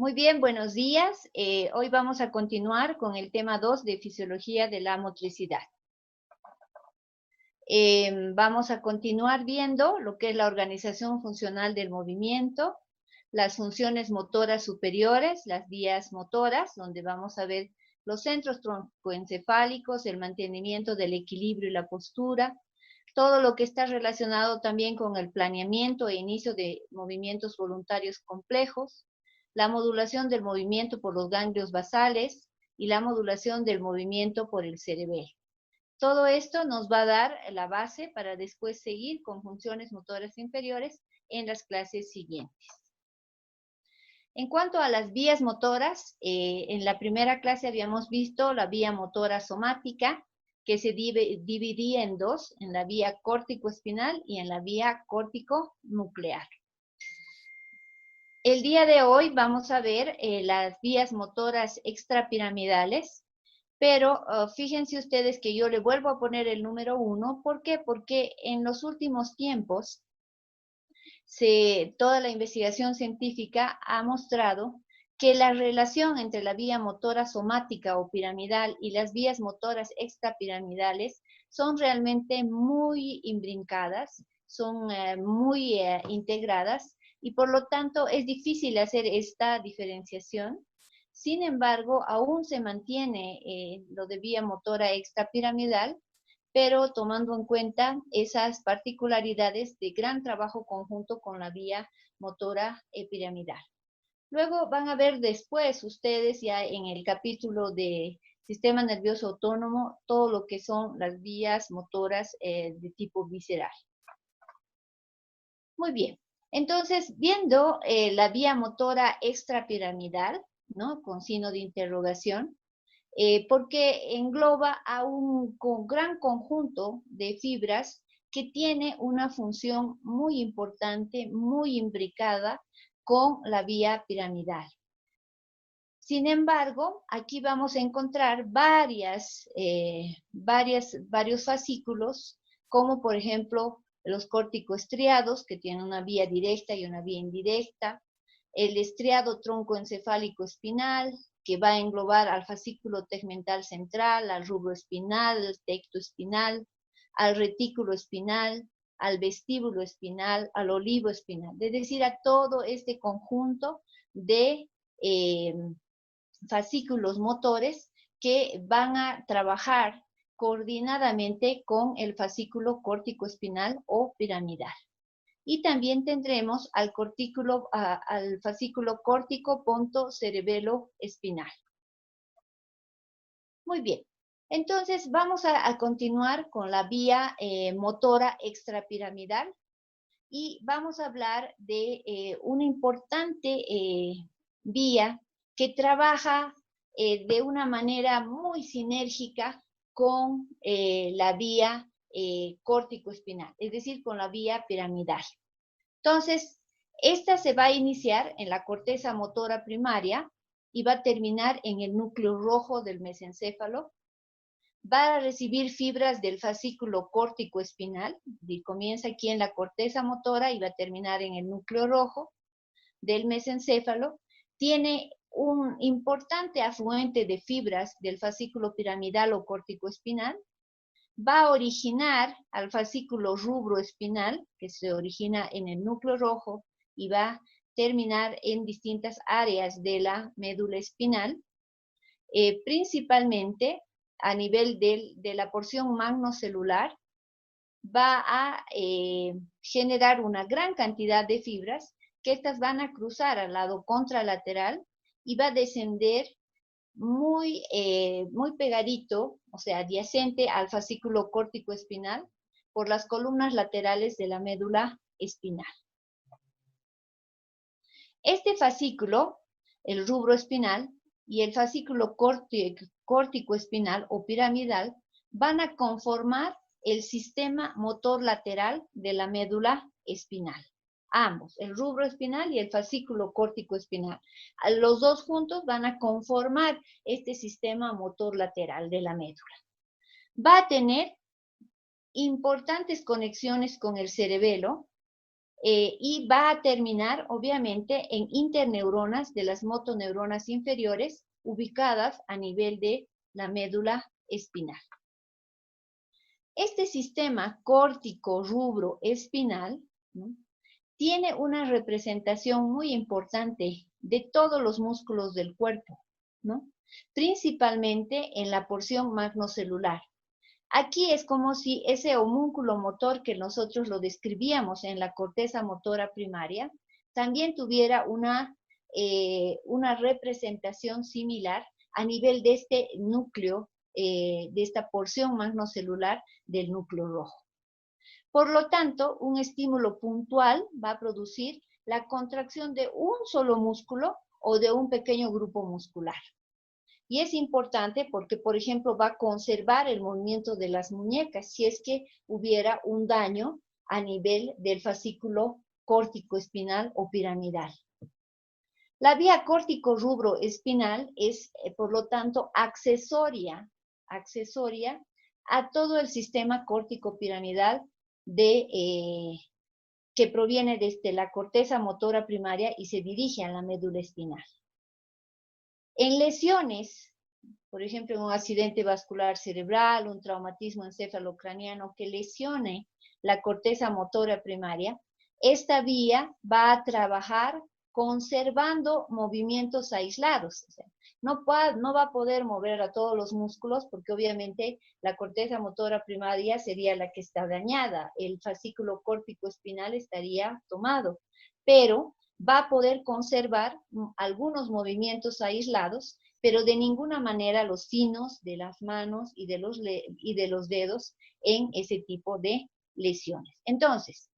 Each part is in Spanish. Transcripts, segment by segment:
Muy bien, buenos días. Hoy vamos a continuar con el tema 2 de fisiología de la motricidad. Vamos a continuar viendo lo que es la organización funcional del movimiento, las funciones motoras superiores, las vías motoras, donde vamos a ver los centros troncoencefálicos, el mantenimiento del equilibrio y la postura, todo lo que está relacionado también con el planeamiento e inicio de movimientos voluntarios complejos, la modulación del movimiento por los ganglios basales y la modulación del movimiento por el cerebelo. Todo esto nos va a dar la base para después seguir con funciones motoras inferiores en las clases siguientes. En cuanto a las vías motoras, en la primera clase habíamos visto la vía motora somática, que se dividía en dos, en la vía córtico-espinal y en la vía córtico-nuclear. El día de hoy vamos a ver las vías motoras extrapiramidales, pero fíjense ustedes que yo le vuelvo a poner el número 1. ¿Por qué? Porque en los últimos tiempos toda la investigación científica ha mostrado que la relación entre la vía motora somática o piramidal y las vías motoras extrapiramidales son realmente muy imbrincadas, son muy integradas, y por lo tanto es difícil hacer esta diferenciación. Sin embargo, aún se mantiene lo de vía motora extrapiramidal, pero tomando en cuenta esas particularidades de gran trabajo conjunto con la vía motora piramidal. Luego van a ver después ustedes ya en el capítulo de sistema nervioso autónomo todo lo que son las vías motoras de tipo visceral. Muy bien. Entonces, viendo la vía motora extrapiramidal, ¿no? Con signo de interrogación, porque engloba a un gran conjunto de fibras que tiene una función muy importante, muy imbricada con la vía piramidal. Sin embargo, aquí vamos a encontrar varios fascículos, como por ejemplo los córtico-estriados, que tienen una vía directa y una vía indirecta, el estriado troncoencefálico espinal, que va a englobar al fascículo tegmental central, al rubro espinal, al tecto espinal, al retículo espinal, al vestíbulo espinal, al olivo espinal, es decir, a todo este conjunto de fascículos motores que van a trabajar coordinadamente con el fascículo córtico-espinal o piramidal. Y también tendremos al fascículo córtico-ponto-cerebelo-espinal. Muy bien. Entonces vamos a continuar con la vía motora extrapiramidal y vamos a hablar de una importante vía que trabaja de una manera muy sinérgica con la vía córtico-espinal, es decir, con la vía piramidal. Entonces, esta se va a iniciar en la corteza motora primaria y va a terminar en el núcleo rojo del mesencéfalo. Va a recibir fibras del fascículo córtico-espinal, y comienza aquí en la corteza motora y va a terminar en el núcleo rojo del mesencéfalo. Tiene un importante afluente de fibras del fascículo piramidal o córtico-espinal. Va a originar al fascículo rubroespinal, que se origina en el núcleo rojo y va a terminar en distintas áreas de la médula espinal, principalmente a nivel de la porción magnocelular. Va a generar una gran cantidad de fibras que estas van a cruzar al lado contralateral y va a descender muy pegadito, o sea, adyacente al fascículo córtico-espinal por las columnas laterales de la médula espinal. Este fascículo, el rubro espinal, y el fascículo córtico-espinal o piramidal van a conformar el sistema motor lateral de la médula espinal. Ambos, el rubro espinal y el fascículo córtico-espinal. Los dos juntos van a conformar este sistema motor lateral de la médula. Va a tener importantes conexiones con el cerebelo, y va a terminar, obviamente, en interneuronas de las motoneuronas inferiores ubicadas a nivel de la médula espinal. Este sistema córtico rubro espinal, ¿no?, tiene una representación muy importante de todos los músculos del cuerpo, ¿no?, principalmente en la porción magnocelular. Aquí es como si ese homúnculo motor que nosotros lo describíamos en la corteza motora primaria, también tuviera una representación similar a nivel de este núcleo, de esta porción magnocelular del núcleo rojo. Por lo tanto, un estímulo puntual va a producir la contracción de un solo músculo o de un pequeño grupo muscular. Y es importante porque, por ejemplo, va a conservar el movimiento de las muñecas si es que hubiera un daño a nivel del fascículo córtico-espinal o piramidal. La vía córtico-rubro-espinal es, por lo tanto, accesoria a todo el sistema córtico-piramidal que proviene desde la corteza motora primaria y se dirige a la médula espinal. En lesiones, por ejemplo, en un accidente vascular cerebral, un traumatismo encefalocraniano que lesione la corteza motora primaria, esta vía va a trabajar conservando movimientos aislados. O sea, no va a poder mover a todos los músculos porque obviamente la corteza motora primaria sería la que está dañada, el fascículo córtico espinal estaría tomado, pero va a poder conservar algunos movimientos aislados, pero de ninguna manera los signos de las manos y de los dedos en ese tipo de lesiones. Entonces,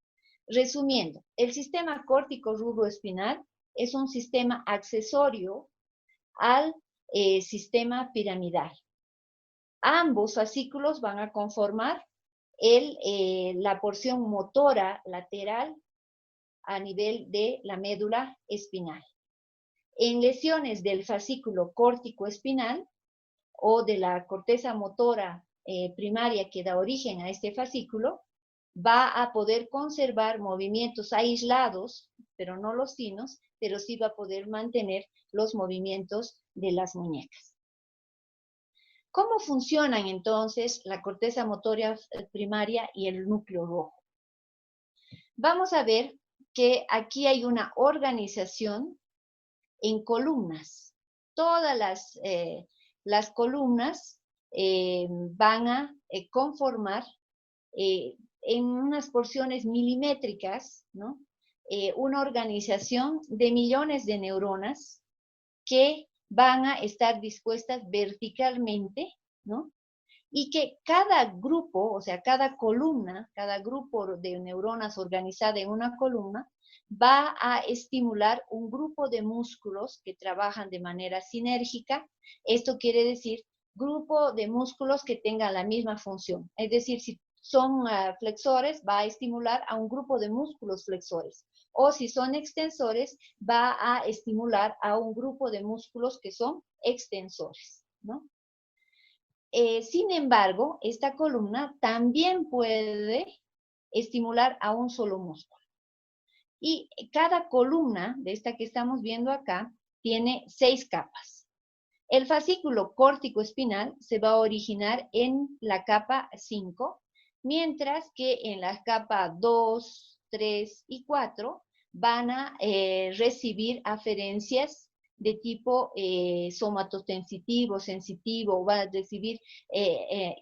resumiendo, el sistema córtico-rubroespinal es un sistema accesorio al sistema piramidal. Ambos fascículos van a conformar la porción motora lateral a nivel de la médula espinal. En lesiones del fascículo córtico-espinal o de la corteza motora primaria que da origen a este fascículo, va a poder conservar movimientos aislados, pero no los signos, pero sí va a poder mantener los movimientos de las muñecas. ¿Cómo funcionan entonces la corteza motora primaria y el núcleo rojo? Vamos a ver que aquí hay una organización en columnas. Todas las columnas van a conformar en unas porciones milimétricas, ¿no?, una organización de millones de neuronas que van a estar dispuestas verticalmente, ¿no?, y que cada grupo, o sea, cada columna, cada grupo de neuronas organizada en una columna, va a estimular un grupo de músculos que trabajan de manera sinérgica. Esto quiere decir grupo de músculos que tengan la misma función. Es decir, si son flexores, va a estimular a un grupo de músculos flexores. O si son extensores, va a estimular a un grupo de músculos que son extensores, ¿no? Sin embargo, esta columna también puede estimular a un solo músculo. Y cada columna de esta que estamos viendo acá tiene 6 capas. El fascículo córtico-espinal se va a originar en la capa 5, mientras que en la capa 2, 3 y 4 van a recibir aferencias de tipo somatosensitivo, sensitivo, va a recibir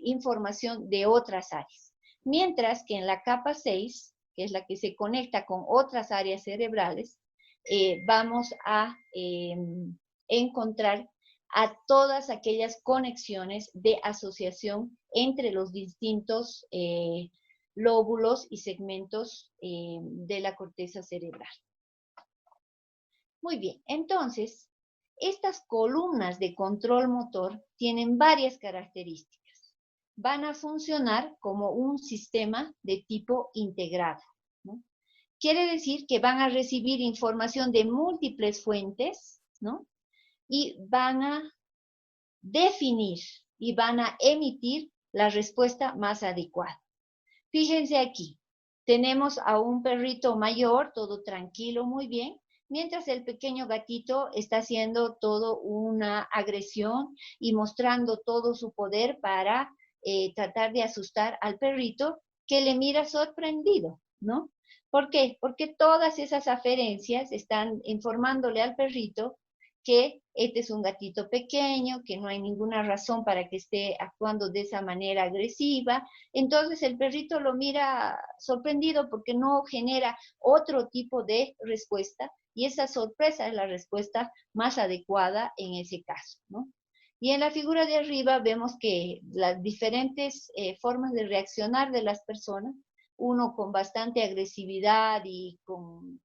información de otras áreas. Mientras que en la capa 6, que es la que se conecta con otras áreas cerebrales, vamos a encontrar a todas aquellas conexiones de asociación entre los distintos lóbulos y segmentos de la corteza cerebral. Muy bien, entonces, estas columnas de control motor tienen varias características. Van a funcionar como un sistema de tipo integrado, ¿no? Quiere decir que van a recibir información de múltiples fuentes, ¿no?, y van a definir y van a emitir la respuesta más adecuada. Fíjense aquí, tenemos a un perrito mayor, todo tranquilo, muy bien, mientras el pequeño gatito está haciendo todo una agresión y mostrando todo su poder para tratar de asustar al perrito que le mira sorprendido, ¿no? ¿Por qué? Porque todas esas aferencias están informándole al perrito que este es un gatito pequeño, que no hay ninguna razón para que esté actuando de esa manera agresiva. Entonces el perrito lo mira sorprendido porque no genera otro tipo de respuesta y esa sorpresa es la respuesta más adecuada en ese caso, ¿no? Y en la figura de arriba vemos que las diferentes formas de reaccionar de las personas, uno con bastante agresividad y con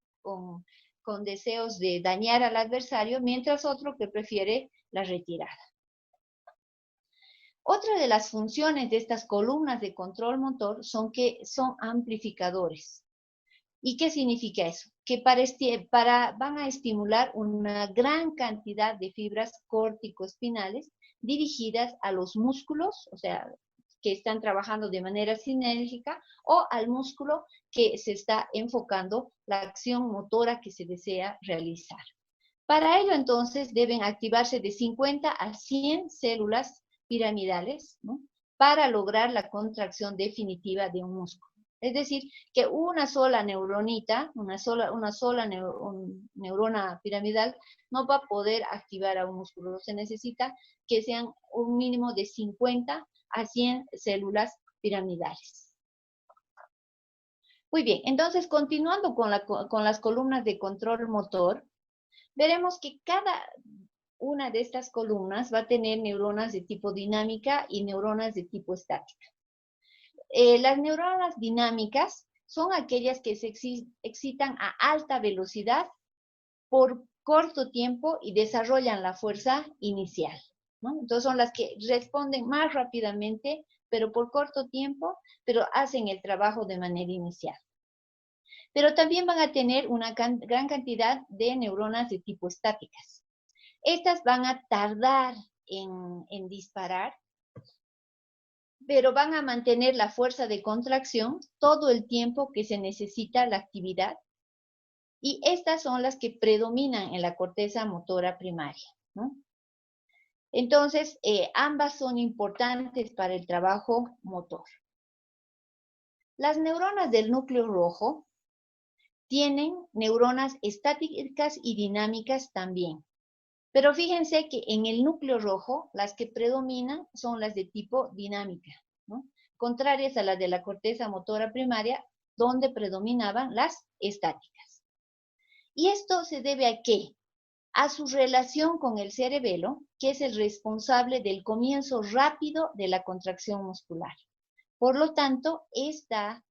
deseos de dañar al adversario, mientras otro que prefiere la retirada. Otra de las funciones de estas columnas de control motor son que son amplificadores. ¿Y qué significa eso? Que van a estimular una gran cantidad de fibras córtico-espinales dirigidas a los músculos, o sea, que están trabajando de manera sinérgica, o al músculo que se está enfocando la acción motora que se desea realizar. Para ello, entonces, deben activarse de 50 a 100 células piramidales, ¿no? Para lograr la contracción definitiva de un músculo. Es decir, que una sola neuronita, una sola neurona piramidal no va a poder activar a un músculo. Se necesita que sean un mínimo de 50 a 100 células piramidales. Muy bien, entonces continuando con las columnas de control motor, veremos que cada una de estas columnas va a tener neuronas de tipo dinámica y neuronas de tipo estática. Las neuronas dinámicas son aquellas que se excitan a alta velocidad por corto tiempo y desarrollan la fuerza inicial, ¿no? Entonces son las que responden más rápidamente, pero por corto tiempo, pero hacen el trabajo de manera inicial. Pero también van a tener una gran cantidad de neuronas de tipo estáticas. Estas van a tardar en disparar, pero van a mantener la fuerza de contracción todo el tiempo que se necesita la actividad. Y estas son las que predominan en la corteza motora primaria, ¿no? Entonces, ambas son importantes para el trabajo motor. Las neuronas del núcleo rojo tienen neuronas estáticas y dinámicas también. Pero fíjense que en el núcleo rojo, las que predominan son las de tipo dinámica, ¿no? Contrarias a las de la corteza motora primaria, donde predominaban las estáticas. ¿Y esto se debe a qué? A su relación con el cerebelo, que es el responsable del comienzo rápido de la contracción muscular. Por lo tanto, esta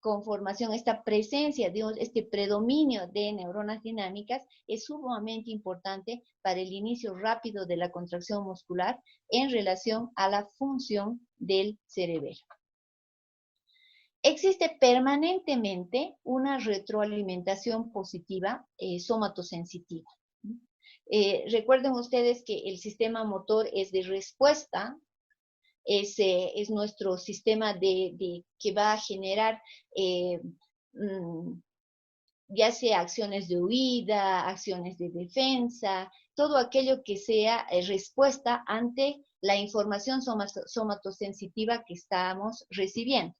conformación, esta presencia de este predominio de neuronas dinámicas es sumamente importante para el inicio rápido de la contracción muscular en relación a la función del cerebelo. Existe permanentemente una retroalimentación positiva somatosensitiva. Recuerden ustedes que el sistema motor es de respuesta, es nuestro sistema que va a generar ya sea acciones de huida, acciones de defensa, todo aquello que sea respuesta ante la información somatosensitiva que estamos recibiendo.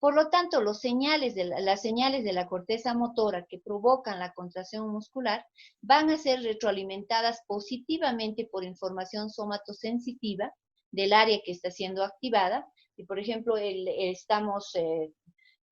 Por lo tanto, las señales de la corteza motora que provocan la contracción muscular van a ser retroalimentadas positivamente por información somatosensitiva del área que está siendo activada. Y por ejemplo, estamos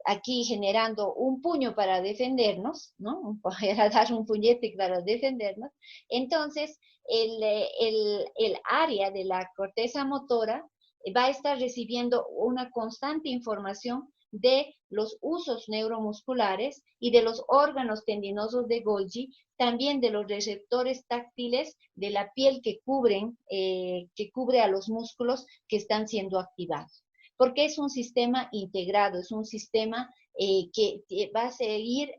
aquí generando un puño para defendernos, ¿no? Para dar un puñete para defendernos. Entonces, el área de la corteza motora va a estar recibiendo una constante información de los usos neuromusculares y de los órganos tendinosos de Golgi, también de los receptores táctiles de la piel que cubre a los músculos que están siendo activados. Porque es un sistema integrado, es un sistema que va a seguir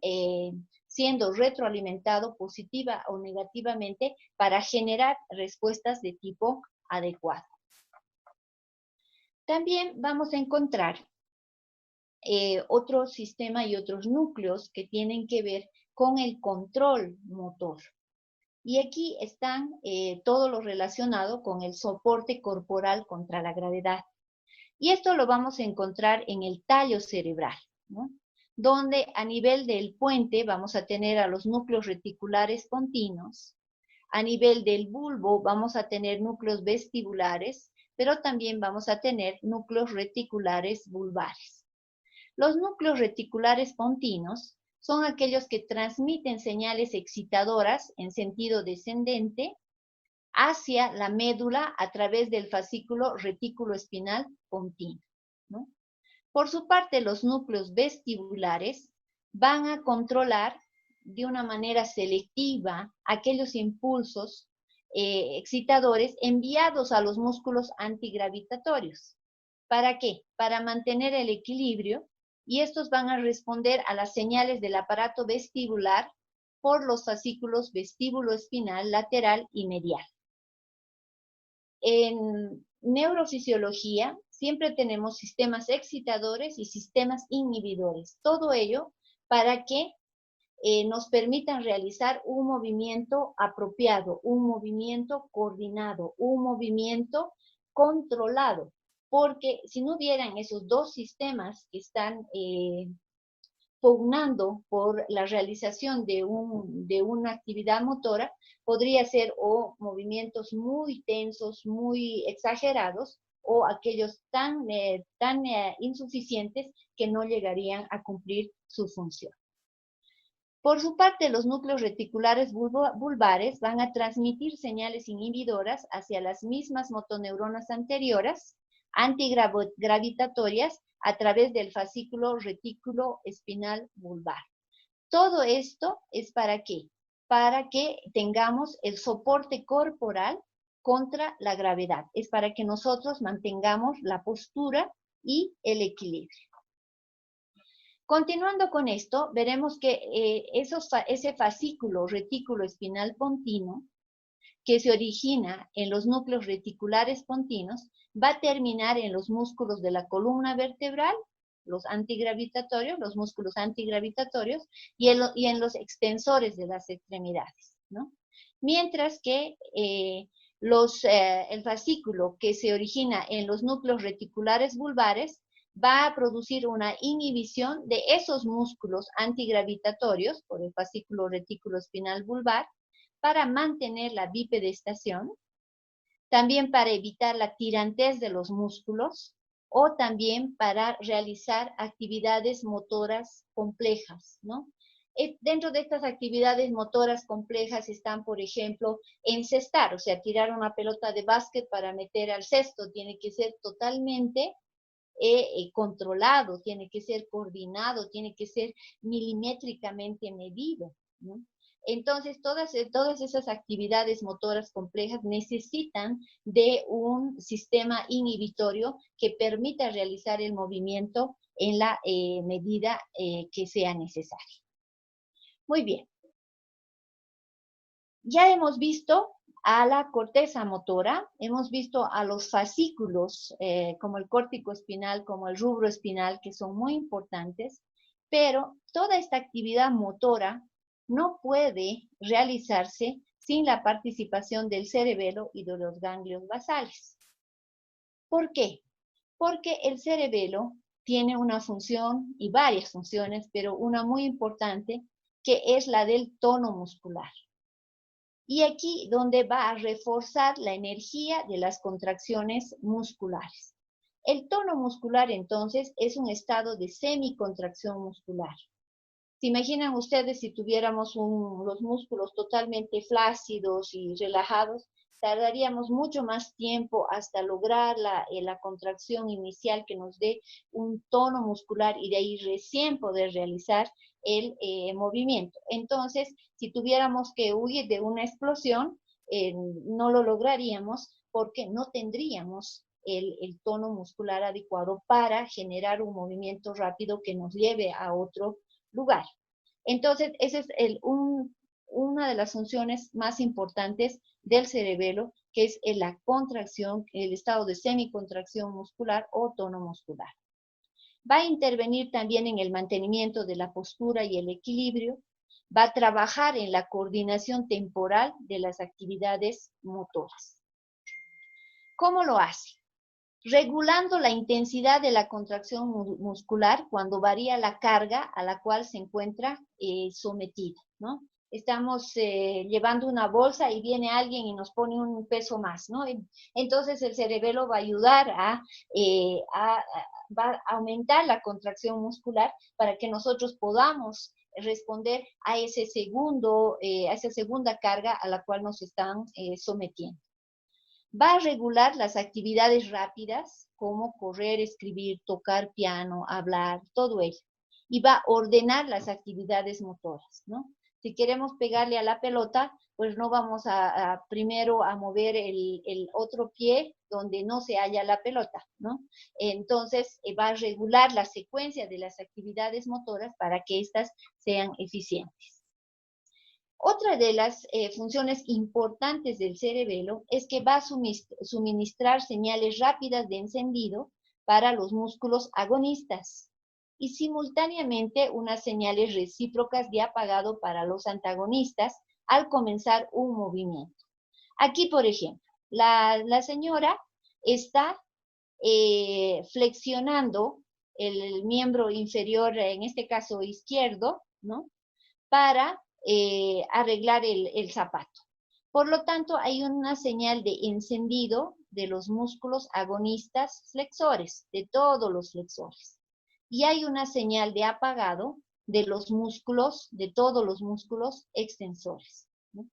siendo retroalimentado positiva o negativamente para generar respuestas de tipo adecuado. También vamos a encontrar otro sistema y otros núcleos que tienen que ver con el control motor. Y aquí están todo lo relacionado con el soporte corporal contra la gravedad. Y esto lo vamos a encontrar en el tallo cerebral, ¿no? Donde a nivel del puente vamos a tener a los núcleos reticulares pontinos. A nivel del bulbo vamos a tener núcleos vestibulares, pero también vamos a tener núcleos reticulares bulbares. Los núcleos reticulares pontinos son aquellos que transmiten señales excitadoras en sentido descendente hacia la médula a través del fascículo retículo-espinal pontino, ¿no? Por su parte, los núcleos vestibulares van a controlar de una manera selectiva aquellos impulsos excitadores enviados a los músculos antigravitatorios. ¿Para qué? Para mantener el equilibrio, y estos van a responder a las señales del aparato vestibular por los fascículos vestíbulo-espinal lateral y medial. En neurofisiología siempre tenemos sistemas excitadores y sistemas inhibidores. Todo ello para que nos permitan realizar un movimiento apropiado, un movimiento coordinado, un movimiento controlado. Porque si no hubieran esos dos sistemas que están pugnando por la realización de una actividad motora, podría ser o movimientos muy tensos, muy exagerados, o aquellos tan insuficientes que no llegarían a cumplir su función. Por su parte, los núcleos reticulares bulbares van a transmitir señales inhibidoras hacia las mismas motoneuronas anteriores, antigravitatorias, a través del fascículo retículo espinal bulbar. Todo esto es ¿para qué? Para que tengamos el soporte corporal contra la gravedad. Es para que nosotros mantengamos la postura y el equilibrio. Continuando con esto, veremos que ese fascículo retículo espinal pontino, que se origina en los núcleos reticulares pontinos, va a terminar en los músculos de la columna vertebral, los antigravitatorios, los músculos antigravitatorios, y en los extensores de las extremidades, ¿no? Mientras que el fascículo que se origina en los núcleos reticulares bulbares va a producir una inhibición de esos músculos antigravitatorios por el fascículo retículo espinal bulbar para mantener la bipedestación, también para evitar la tirantez de los músculos o también para realizar actividades motoras complejas, ¿no? Dentro de estas actividades motoras complejas están, por ejemplo, encestar, o sea, tirar una pelota de básquet para meter al cesto, tiene que ser totalmente controlado, tiene que ser coordinado, tiene que ser milimétricamente medido, ¿no? Entonces, todas esas actividades motoras complejas necesitan de un sistema inhibitorio que permita realizar el movimiento en la medida que sea necesaria. Muy bien. Ya hemos visto a la corteza motora, hemos visto a los fascículos como el córtico espinal, como el rubro espinal, que son muy importantes, pero toda esta actividad motora no puede realizarse sin la participación del cerebelo y de los ganglios basales. ¿Por qué? Porque el cerebelo tiene una función y varias funciones, pero una muy importante que es la del tono muscular. Y aquí donde va a reforzar la energía de las contracciones musculares. El tono muscular entonces es un estado de semicontracción muscular. ¿Se imaginan ustedes si tuviéramos los músculos totalmente flácidos y relajados? Tardaríamos mucho más tiempo hasta lograr la contracción inicial que nos dé un tono muscular y de ahí recién poder realizar el movimiento. Entonces, si tuviéramos que huir de una explosión, no lo lograríamos porque no tendríamos el tono muscular adecuado para generar un movimiento rápido que nos lleve a otro lugar. Entonces, esa es una de las funciones más importantes del cerebelo, que es la contracción, el estado de semicontracción muscular o tono muscular. Va a intervenir también en el mantenimiento de la postura y el equilibrio, va a trabajar en la coordinación temporal de las actividades motoras. ¿Cómo lo hace? Regulando la intensidad de la contracción muscular cuando varía la carga a la cual se encuentra sometida, ¿no? Estamos llevando una bolsa y viene alguien y nos pone un peso más, ¿no? Entonces el cerebelo va a ayudar va a aumentar la contracción muscular para que nosotros podamos responder a esa segunda carga a la cual nos están sometiendo. Va a regular las actividades rápidas, como correr, escribir, tocar piano, hablar, todo ello. Y va a ordenar las actividades motoras, ¿no? Si queremos pegarle a la pelota, pues no vamos primero a mover el otro pie donde no se halla la pelota, ¿no? Entonces, va a regular la secuencia de las actividades motoras para que éstas sean eficientes. Otra de las funciones importantes del cerebelo es que va a suministrar señales rápidas de encendido para los músculos agonistas y simultáneamente unas señales recíprocas de apagado para los antagonistas al comenzar un movimiento. Aquí, por ejemplo, la señora está flexionando el miembro inferior, en este caso izquierdo, ¿no? Para arreglar el zapato. Por lo tanto, hay una señal de encendido de los músculos agonistas flexores, de todos los flexores. Y hay una señal de apagado de todos los músculos extensores, ¿no?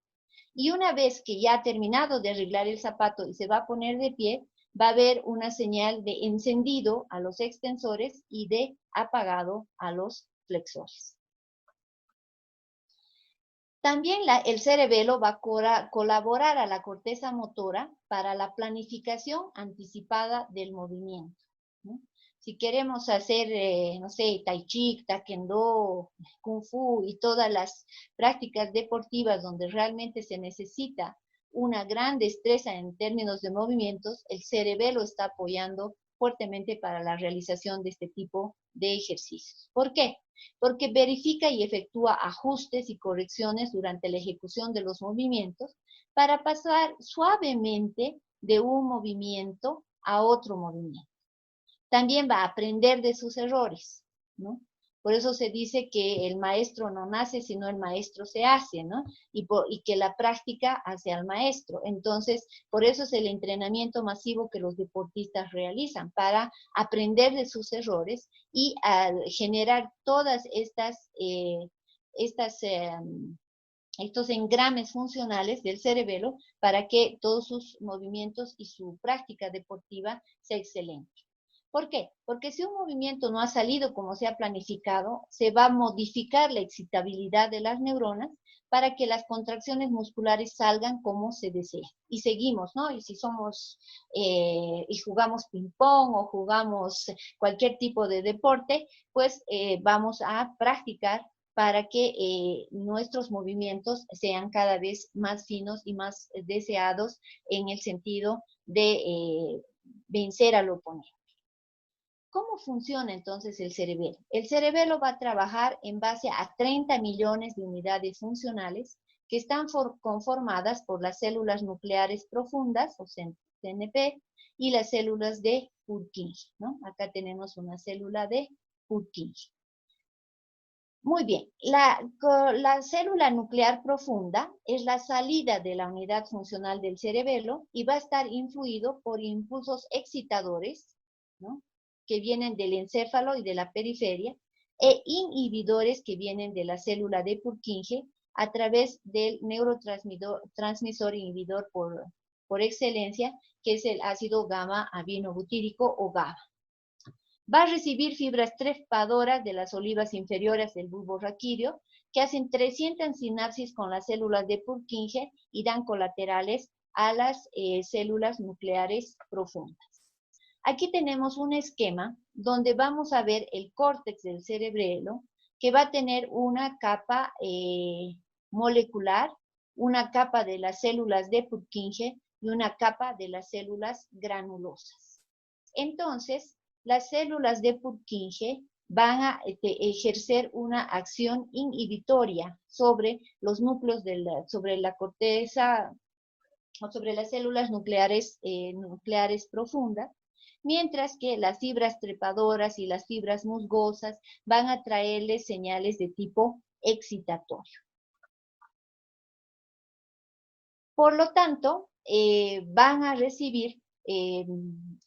Y una vez que ya ha terminado de arreglar el zapato y se va a poner de pie, va a haber una señal de encendido a los extensores y de apagado a los flexores. También el cerebelo va a colaborar a la corteza motora para la planificación anticipada del movimiento, ¿no? Si queremos hacer, no sé, tai chi, taekwondo, kung fu y todas las prácticas deportivas donde realmente se necesita una gran destreza en términos de movimientos, el cerebelo está apoyando fuertemente para la realización de este tipo de ejercicios. ¿Por qué? Porque verifica y efectúa ajustes y correcciones durante la ejecución de los movimientos para pasar suavemente de un movimiento a otro movimiento. También va a aprender de sus errores, ¿no? Por eso se dice que el maestro no nace, sino el maestro se hace, ¿no? Y que la práctica hace al maestro. Entonces, por eso es el entrenamiento masivo que los deportistas realizan, para aprender de sus errores y generar todas estos engrames funcionales del cerebelo para que todos sus movimientos y su práctica deportiva sea excelente. ¿Por qué? Porque si un movimiento no ha salido como se ha planificado, se va a modificar la excitabilidad de las neuronas para que las contracciones musculares salgan como se desea. Y seguimos, ¿no? Y si y jugamos ping-pong o jugamos cualquier tipo de deporte, pues vamos a practicar para que nuestros movimientos sean cada vez más finos y más deseados en el sentido de vencer al oponente. ¿Cómo funciona entonces el cerebelo? El cerebelo va a trabajar en base a 30 millones de unidades funcionales que están conformadas por las células nucleares profundas, o CNP, y las células de Purkinje, ¿no? Acá tenemos una célula de Purkinje. Muy bien, la célula nuclear profunda es la salida de la unidad funcional del cerebelo y va a estar influido por impulsos excitadores, ¿no?, que vienen del encéfalo y de la periferia, e inhibidores que vienen de la célula de Purkinje a través del neurotransmisor inhibidor por excelencia, que es el ácido gamma-aminobutírico o GABA. Va a recibir fibras trepadoras de las olivas inferiores del bulbo raquídeo, que hacen 300 sinapsis con las células de Purkinje y dan colaterales a las células nucleares profundas. Aquí tenemos un esquema donde vamos a ver el córtex del cerebelo, que va a tener una capa molecular, una capa de las células de Purkinje y una capa de las células granulosas. Entonces, las células de Purkinje van a ejercer una acción inhibitoria sobre los núcleos, sobre la corteza o sobre las células nucleares, nucleares profundas, mientras que las fibras trepadoras y las fibras musgosas van a traerles señales de tipo excitatorio. Por lo tanto, van a recibir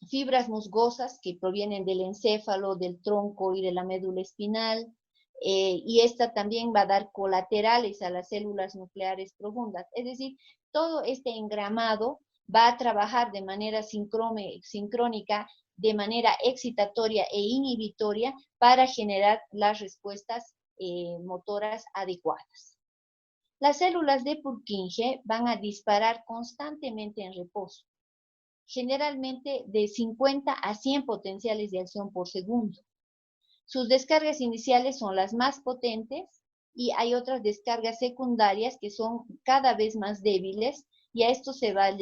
fibras musgosas que provienen del encéfalo, del tronco y de la médula espinal, y esta también va a dar colaterales a las células nucleares profundas. Es decir, todo este engramado va a trabajar de manera sincrónica, de manera excitatoria e inhibitoria para generar las respuestas motoras adecuadas. Las células de Purkinje van a disparar constantemente en reposo, generalmente de 50 a 100 potenciales de acción por segundo. Sus descargas iniciales son las más potentes y hay otras descargas secundarias que son cada vez más débiles y a esto se va a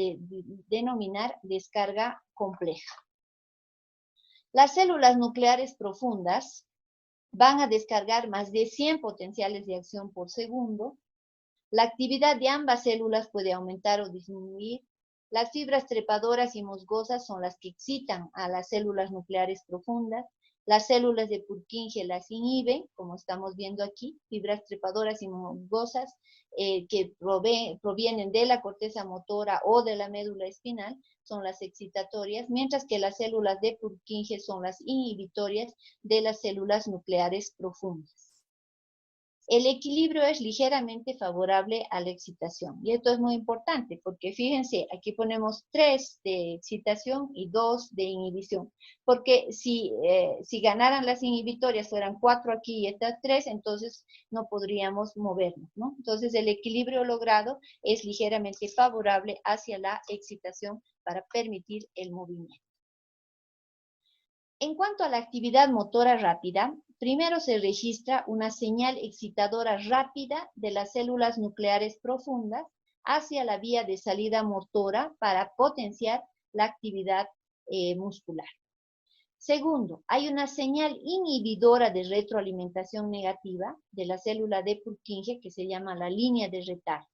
denominar descarga compleja. Las células nucleares profundas van a descargar más de 100 potenciales de acción por segundo. La actividad de ambas células puede aumentar o disminuir. Las fibras trepadoras y musgosas son las que excitan a las células nucleares profundas. Las células de Purkinje las inhiben, como estamos viendo aquí, fibras trepadoras y musgosas que provienen de la corteza motora o de la médula espinal, son las excitatorias, mientras que las células de Purkinje son las inhibitorias de las células nucleares profundas. El equilibrio es ligeramente favorable a la excitación. Y esto es muy importante porque fíjense, aquí ponemos 3 de excitación y 2 de inhibición. Porque si ganaran las inhibitorias, fueran 4 aquí y estas 3, entonces no podríamos movernos, ¿no? Entonces el equilibrio logrado es ligeramente favorable hacia la excitación para permitir el movimiento. En cuanto a la actividad motora rápida, primero se registra una señal excitadora rápida de las células nucleares profundas hacia la vía de salida motora para potenciar la actividad muscular. Segundo, hay una señal inhibidora de retroalimentación negativa de la célula de Purkinje que se llama la línea de retardo.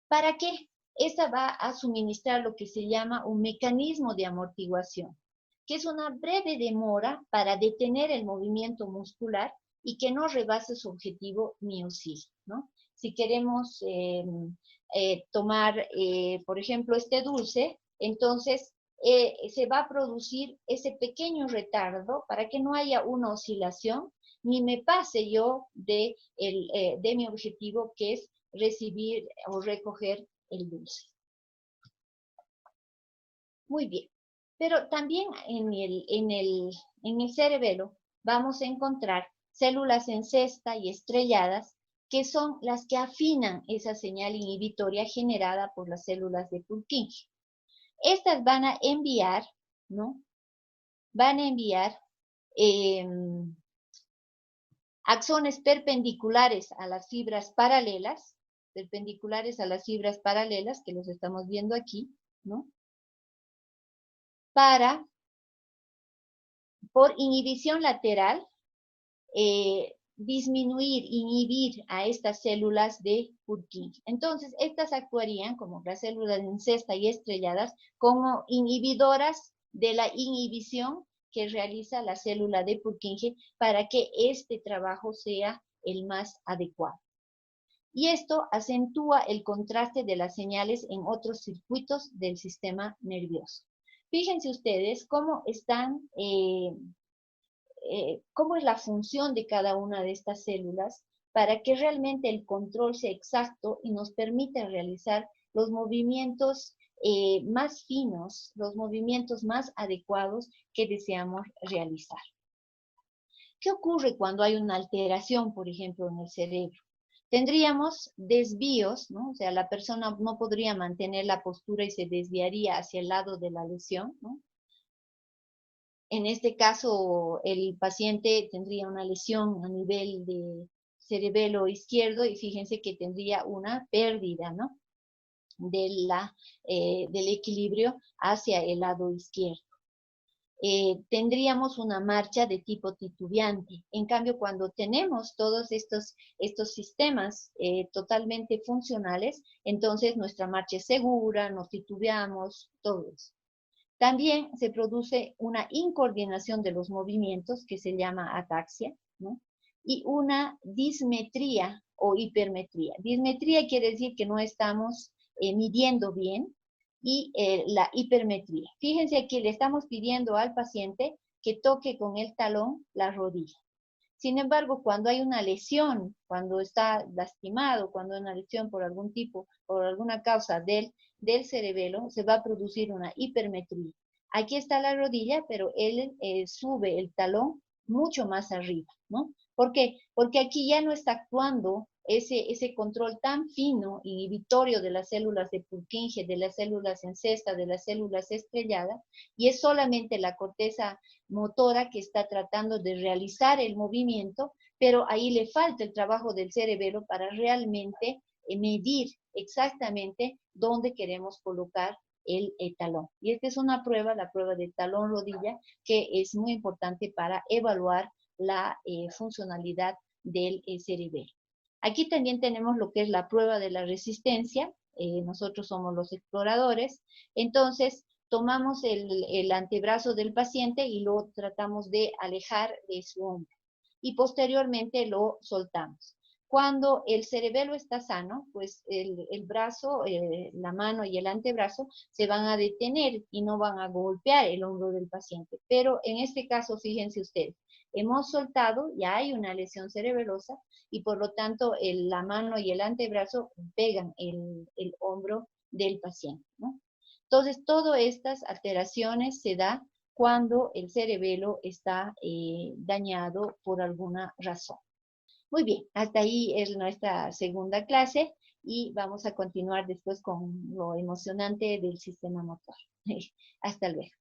¿Para qué? Esta va a suministrar lo que se llama un mecanismo de amortiguación, que es una breve demora para detener el movimiento muscular y que no rebase su objetivo miocil, ¿no? Si queremos tomar, por ejemplo, este dulce, entonces se va a producir ese pequeño retardo para que no haya una oscilación, ni me pase yo de mi objetivo, que es recibir o recoger el dulce. Muy bien. Pero también en el cerebelo vamos a encontrar células en cesta y estrelladas que son las que afinan esa señal inhibitoria generada por las células de Purkinje. Estas van a enviar, ¿no? Van a enviar axones perpendiculares a las fibras paralelas, que los estamos viendo aquí, ¿no? Para, por inhibición lateral, inhibir a estas células de Purkinje. Entonces, estas actuarían como las células en cesta y estrelladas como inhibidoras de la inhibición que realiza la célula de Purkinje para que este trabajo sea el más adecuado. Y esto acentúa el contraste de las señales en otros circuitos del sistema nervioso. Fíjense ustedes cómo están cómo es la función de cada una de estas células para que realmente el control sea exacto y nos permita realizar los movimientos más finos, los movimientos más adecuados que deseamos realizar. ¿Qué ocurre cuando hay una alteración, por ejemplo, en el cerebro? Tendríamos desvíos, ¿no? O sea, la persona no podría mantener la postura y se desviaría hacia el lado de la lesión, ¿no? En este caso, el paciente tendría una lesión a nivel de cerebelo izquierdo y fíjense que tendría una pérdida, ¿no? Del equilibrio hacia el lado izquierdo. tendríamos una marcha de tipo titubeante. En cambio, cuando tenemos todos estos sistemas totalmente funcionales, entonces nuestra marcha es segura, no titubeamos, todo eso. También se produce una incoordinación de los movimientos que se llama ataxia, ¿no? Y una dismetría o hipermetría. Dismetría quiere decir que no estamos midiendo bien y la hipermetría. Fíjense aquí, le estamos pidiendo al paciente que toque con el talón la rodilla. Sin embargo, cuando hay una lesión, cuando está lastimado, cuando hay una lesión por algún tipo, por alguna causa del cerebelo, se va a producir una hipermetría. Aquí está la rodilla, pero él sube el talón mucho más arriba, ¿no? ¿Por qué? Porque aquí ya no está actuando ese control tan fino, inhibitorio de las células de Purkinje, de las células en cesta, de las células estrelladas, y es solamente la corteza motora que está tratando de realizar el movimiento, pero ahí le falta el trabajo del cerebelo para realmente medir exactamente dónde queremos colocar el talón. Y esta es una prueba, la prueba del talón rodilla, que es muy importante para evaluar la funcionalidad del cerebelo. Aquí también tenemos lo que es la prueba de la resistencia. Nosotros somos los exploradores. Entonces, tomamos el antebrazo del paciente y lo tratamos de alejar de su hombro. Y posteriormente lo soltamos. Cuando el cerebelo está sano, pues el brazo, la mano y el antebrazo se van a detener y no van a golpear el hombro del paciente. Pero en este caso, fíjense ustedes, hemos soltado, ya hay una lesión cerebelosa y por lo tanto la mano y el antebrazo pegan el hombro del paciente, ¿no? Entonces, todas estas alteraciones se dan cuando el cerebelo está dañado por alguna razón. Muy bien, hasta ahí es nuestra segunda clase y vamos a continuar después con lo emocionante del sistema motor. Hasta luego.